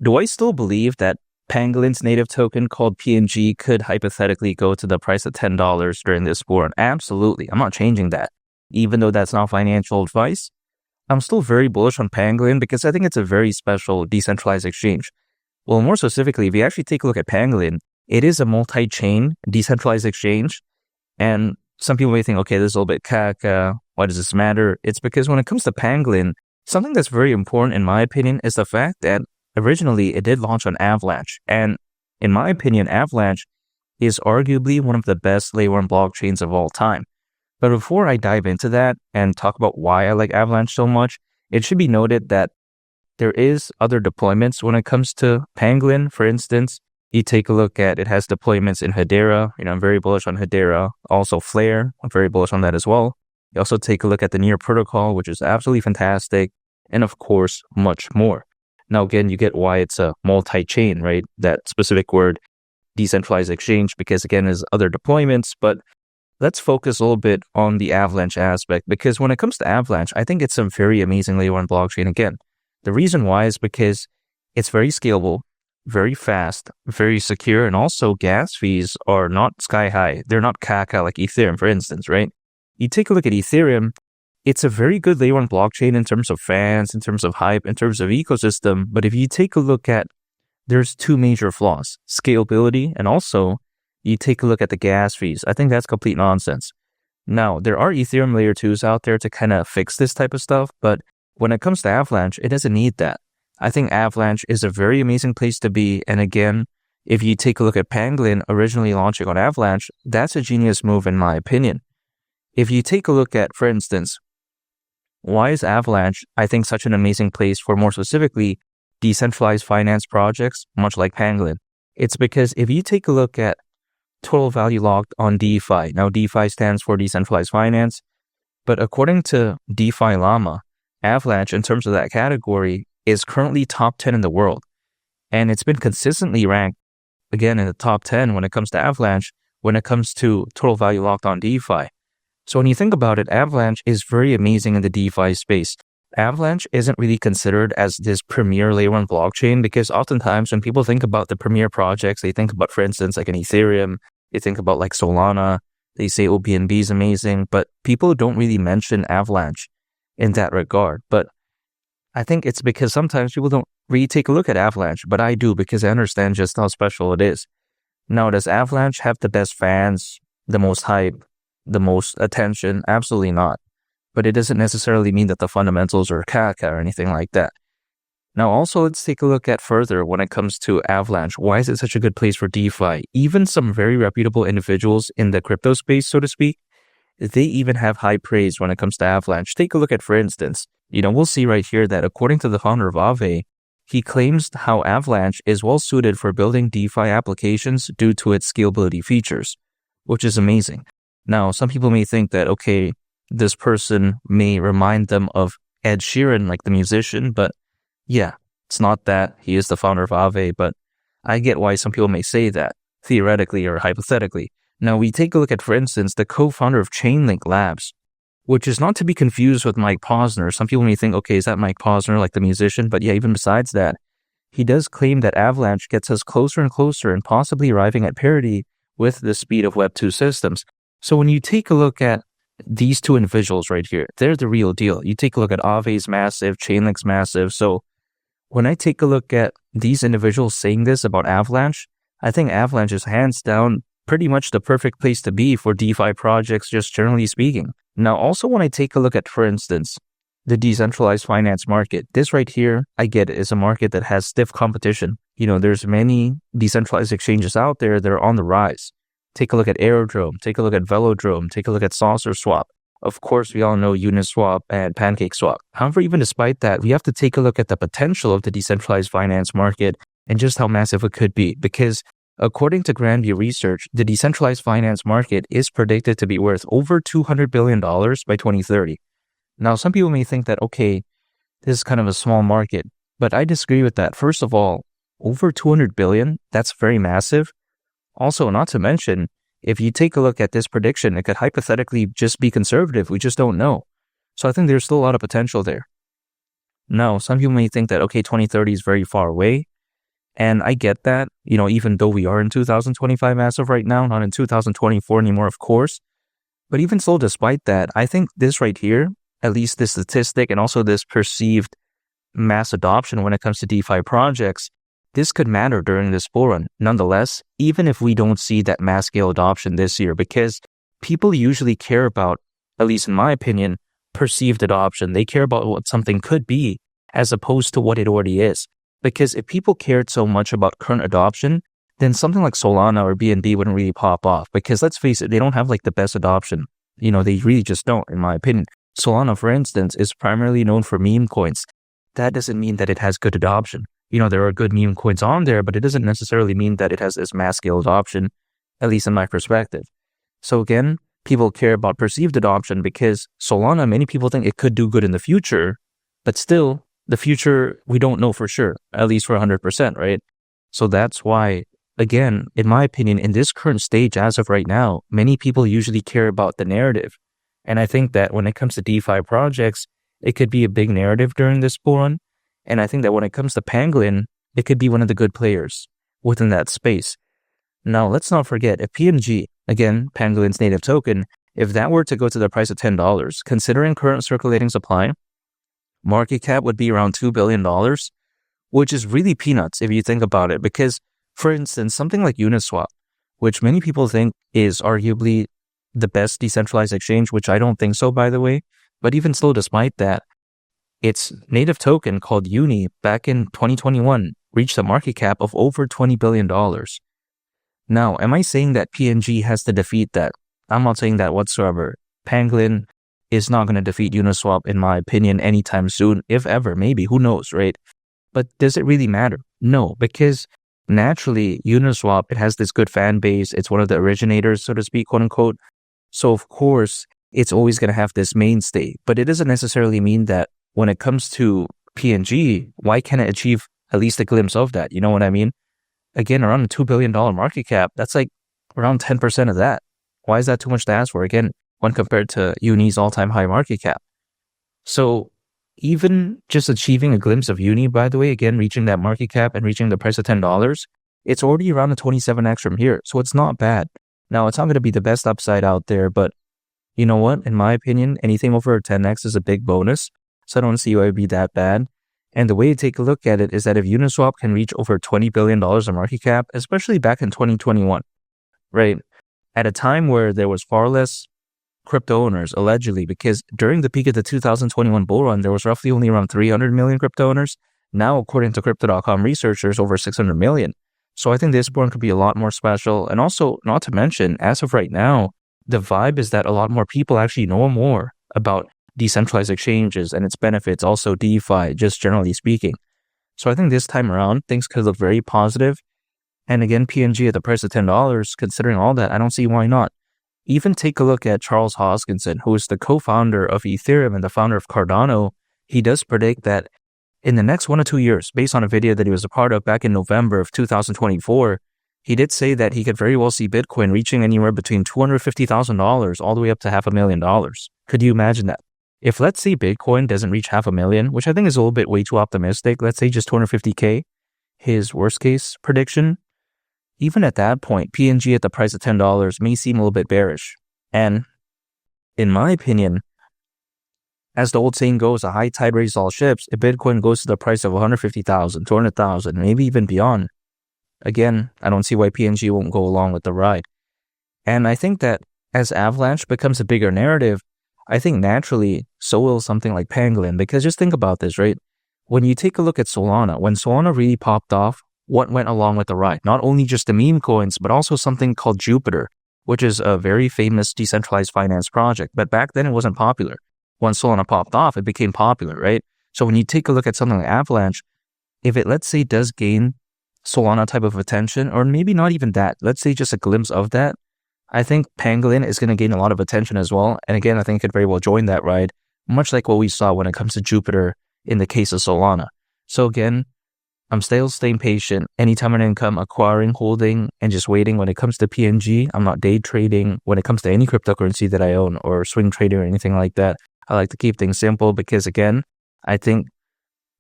Do I still believe that Pangolin's native token called PNG could hypothetically go to the price of $10 during this war? Absolutely. I'm not changing that. Even though that's not financial advice, I'm still very bullish on Pangolin because I think it's a very special decentralized exchange. Well, more specifically, if you actually take a look at Pangolin, it is a multi-chain decentralized exchange. And some people may think, okay, this is a little bit caca. Why does this matter? It's because when it comes to Pangolin, something that's very important in my opinion is the fact that originally it did launch on Avalanche. And in my opinion, Avalanche is arguably one of the best layer 1 blockchains of all time. But before I dive into that and talk about why I like Avalanche so much, it should be noted that there is other deployments when it comes to Pangolin. For instance, you take a look at, it has deployments in Hedera. I'm very bullish on Hedera. Also Flare, I'm very bullish on that as well. You also take a look at the Near protocol, which is absolutely fantastic. And of course, much more. Now, again, you get why it's a multi-chain, right? That specific word, decentralized exchange, because again, there's other deployments. But let's focus a little bit on the Avalanche aspect, because when it comes to Avalanche, I think it's a very amazing layer 1 blockchain. Again, the reason why is because it's very scalable, very fast, very secure, and also gas fees are not sky high. They're not caca like Ethereum, for instance, right? You take a look at Ethereum, it's a very good layer 1 blockchain in terms of fans, in terms of hype, in terms of ecosystem. But if you take a look at, there's two major flaws, scalability, and also you take a look at the gas fees. I think that's complete nonsense. Now, there are Ethereum layer 2s out there to kind of fix this type of stuff, but when it comes to Avalanche, it doesn't need that. I think Avalanche is a very amazing place to be. And again, if you take a look at Pangolin originally launching on Avalanche, that's a genius move in my opinion. If you take a look at, for instance, why is Avalanche, I think, such an amazing place for more specifically decentralized finance projects, much like Pangolin? It's because if you take a look at total value locked on DeFi, now DeFi stands for decentralized finance, but according to DeFi Llama, Avalanche, in terms of that category, is currently top 10 in the world. And it's been consistently ranked, again, in the top 10 when it comes to Avalanche, when it comes to total value locked on DeFi. So when you think about it, Avalanche is very amazing in the DeFi space. Avalanche isn't really considered as this premier layer 1 blockchain because oftentimes when people think about the premier projects, they think about, for instance, like an Ethereum, they think about like Solana, they say OBNB is amazing, but people don't really mention Avalanche in that regard. But I think it's because sometimes people don't really take a look at Avalanche, but I do because I understand just how special it is. Now, does Avalanche have the best fans, the most hype, the most attention? Absolutely not. But it doesn't necessarily mean that the fundamentals are caca or anything like that. Now, also, let's take a look at further when it comes to Avalanche. Why is it such a good place for DeFi? Even some very reputable individuals in the crypto space, so to speak, they even have high praise when it comes to Avalanche. Take a look at, for instance, we'll see right here that according to the founder of Aave, he claims how Avalanche is well suited for building DeFi applications due to its scalability features, which is amazing. Now, some people may think that, okay, this person may remind them of Ed Sheeran, like the musician, but yeah, it's not that. He is the founder of Aave, but I get why some people may say that, theoretically or hypothetically. Now, we take a look at, for instance, the co-founder of Chainlink Labs, which is not to be confused with Mike Posner. Some people may think, okay, is that Mike Posner, like the musician? But yeah, even besides that, he does claim that Avalanche gets us closer and closer and possibly arriving at parity with the speed of Web 2 systems. So when you take a look at these two individuals right here, they're the real deal. You take a look at Aave's massive, Chainlink's massive. So when I take a look at these individuals saying this about Avalanche, I think Avalanche is hands down pretty much the perfect place to be for DeFi projects, just generally speaking. Now, also when I take a look at, for instance, the decentralized finance market, this right here, I get it, is a market that has stiff competition. There's many decentralized exchanges out there that are on the rise. Take a look at Aerodrome, take a look at Velodrome, take a look at Saucer Swap. Of course, we all know Uniswap and PancakeSwap. However, even despite that, we have to take a look at the potential of the decentralized finance market and just how massive it could be. Because according to Grandview Research, the decentralized finance market is predicted to be worth over $200 billion by 2030. Now, some people may think that, okay, this is kind of a small market, but I disagree with that. First of all, over 200 billion, that's very massive. Also, not to mention, if you take a look at this prediction, it could hypothetically just be conservative. We just don't know. So I think there's still a lot of potential there. Now, some people may think that, okay, 2030 is very far away. And I get that, even though we are in 2025 as of right now, not in 2024 anymore, of course. But even so, despite that, I think this right here, at least this statistic and also this perceived mass adoption when it comes to DeFi projects, this could matter during this bull run. Nonetheless, even if we don't see that mass scale adoption this year, because people usually care about, at least in my opinion, perceived adoption. They care about what something could be as opposed to what it already is. Because if people cared so much about current adoption, then something like Solana or BNB wouldn't really pop off. Because let's face it, they don't have like the best adoption. They really just don't, in my opinion. Solana, for instance, is primarily known for meme coins. That doesn't mean that it has good adoption. There are good meme coins on there, but it doesn't necessarily mean that it has this mass scale adoption, at least in my perspective. So again, people care about perceived adoption because Solana, many people think it could do good in the future, but still, the future, we don't know for sure, at least for 100%, right? So that's why, again, in my opinion, in this current stage as of right now, many people usually care about the narrative. And I think that when it comes to DeFi projects, it could be a big narrative during this bull run. And I think that when it comes to Pangolin, it could be one of the good players within that space. Now, let's not forget, if PNG, again, Pangolin's native token, if that were to go to the price of $10, considering current circulating supply, market cap would be around $2 billion, which is really peanuts if you think about it. Because, for instance, something like Uniswap, which many people think is arguably the best decentralized exchange, which I don't think so, by the way. But even still, despite that, its native token called Uni back in 2021 reached a market cap of over $20 billion. Now, am I saying that PNG has to defeat that? I'm not saying that whatsoever. Pangolin is not going to defeat Uniswap, in my opinion, anytime soon, if ever, maybe, who knows, right? But does it really matter? No, because naturally, Uniswap, it has this good fan base. It's one of the originators, so to speak, quote unquote. So, of course, it's always going to have this mainstay. But it doesn't necessarily mean that when it comes to PNG, why can't it achieve at least a glimpse of that? You know what I mean? Again, around a $2 billion market cap, that's like around 10% of that. Why is that too much to ask for? Again, when compared to Uni's all-time high market cap. So even just achieving a glimpse of Uni, by the way, again, reaching that market cap and reaching the price of $10, it's already around a 27x from here. So it's not bad. Now, it's not going to be the best upside out there, but you know what? In my opinion, anything over a 10x is a big bonus. So I don't see why it would be that bad. And the way to take a look at it is that if Uniswap can reach over $20 billion in market cap, especially back in 2021, right? At a time where there was far less crypto owners, allegedly, because during the peak of the 2021 bull run, there was roughly only around 300 million crypto owners. Now, according to Crypto.com researchers, over 600 million. So I think this bull run could be a lot more special. And also, not to mention, as of right now, the vibe is that a lot more people actually know more about decentralized exchanges and its benefits, also DeFi, just generally speaking. So I think this time around, things could look very positive. And again, PNG at the price of $10, considering all that, I don't see why not. Even take a look at Charles Hoskinson, who is the co-founder of Ethereum and the founder of Cardano. He does predict that in the next 1 or 2 years, based on a video that he was a part of back in November of 2024, he did say that he could very well see Bitcoin reaching anywhere between $250,000 all the way up to $500,000. Could you imagine that? If let's say Bitcoin doesn't reach $500,000, which I think is a little bit way too optimistic, let's say just 250K, his worst case prediction, even at that point, PNG at the price of $10 may seem a little bit bearish. And in my opinion, as the old saying goes, a high tide raises all ships. If Bitcoin goes to the price of 150,000, 200,000, maybe even beyond, again, I don't see why PNG won't go along with the ride. And I think that as Avalanche becomes a bigger narrative, I think naturally, so will something like Pangolin. Because just think about this, right? When you take a look at Solana, when Solana really popped off, what went along with the ride? Not only just the meme coins, but also something called Jupiter, which is a very famous decentralized finance project. But back then, it wasn't popular. When Solana popped off, it became popular, right? So when you take a look at something like Avalanche, if it, let's say, does gain Solana type of attention, or maybe not even that, let's say just a glimpse of that, I think Pangolin is going to gain a lot of attention as well. And again, I think it could very well join that ride, much like what we saw when it comes to Jupiter in the case of Solana. So again, I'm still staying patient. Anytime an income, acquiring, holding, and just waiting. When it comes to PNG, I'm not day trading. When it comes to any cryptocurrency that I own or swing trading or anything like that, I like to keep things simple because again, I think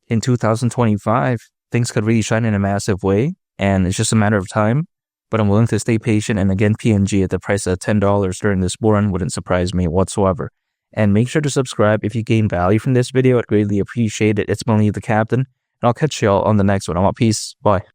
in 2025, things could really shine in a massive way, and it's just a matter of time. But I'm willing to stay patient, and again, PNG at the price of $10 during this bull run wouldn't surprise me whatsoever. And make sure to subscribe if you gain value from this video. I'd greatly appreciate it. It's Molly the Captain, and I'll catch y'all on the next one. I'm out. Peace. Bye.